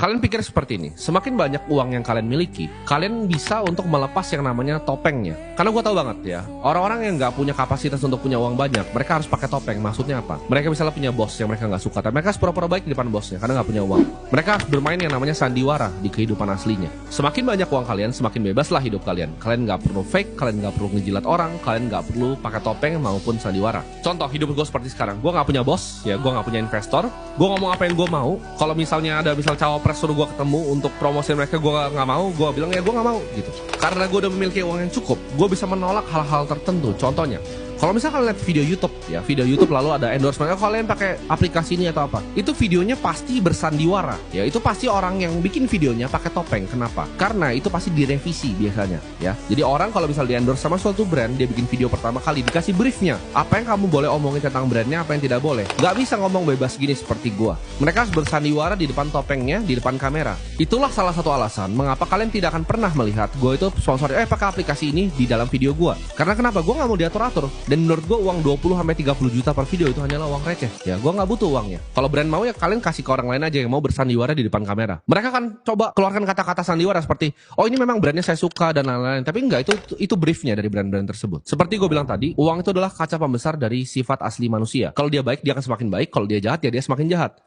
Kalian pikir seperti ini, semakin banyak uang yang kalian miliki, kalian bisa untuk melepas yang namanya topengnya. Karena gue tahu banget ya, orang-orang yang nggak punya kapasitas untuk punya uang banyak, mereka harus pakai topeng. Maksudnya apa? Mereka misalnya punya bos yang mereka nggak suka, tapi mereka harus pura-pura baik di depan bosnya karena nggak punya uang. Mereka harus bermain yang namanya sandiwara di kehidupan aslinya. Semakin banyak uang kalian, semakin bebaslah hidup kalian. Kalian nggak perlu fake, kalian nggak perlu ngejilat orang, kalian nggak perlu pakai topeng maupun sandiwara. Contoh hidup gue seperti sekarang, gue nggak punya bos, ya gue nggak punya investor, gue ngomong apa yang gue mau. Kalau misalnya ada cawapres suruh gue ketemu untuk promosi mereka, gue nggak mau, gue bilang ya gue nggak mau gitu. Karena gue udah memiliki uang yang cukup, gue bisa menolak hal-hal tertentu. Contohnya, kalau misalnya kalian lihat video YouTube, ya video YouTube lalu ada endorsement, kalian pakai aplikasi ini atau apa, itu videonya pasti bersandiwara, ya itu pasti orang yang bikin videonya pakai topeng. Kenapa? Karena itu pasti direvisi biasanya, ya. Jadi orang kalau misalnya di endorse sama suatu brand, dia bikin video pertama kali dikasih briefnya, apa yang kamu boleh omongin tentang brandnya, apa yang tidak boleh. Nggak bisa ngomong bebas gini seperti gua. Mereka harus bersandiwara di depan topengnya, di depan kamera. Itulah salah satu alasan mengapa kalian tidak akan pernah melihat gue itu sponsor pakai aplikasi ini di dalam video gue. Karena kenapa? Gue nggak mau diatur-atur. Dan menurut gue uang 20-30 juta per video itu hanyalah uang receh. Ya gue nggak butuh uangnya. Kalau brand mau ya kalian kasih ke orang lain aja yang mau bersandiwara di depan kamera. Mereka kan coba keluarkan kata-kata sandiwara seperti, oh ini memang brandnya saya suka dan lain-lain. Tapi enggak, itu briefnya dari brand-brand tersebut. Seperti gue bilang tadi, uang itu adalah kaca pembesar dari sifat asli manusia. Kalau dia baik, dia akan semakin baik. Kalau dia jahat, ya dia semakin jahat.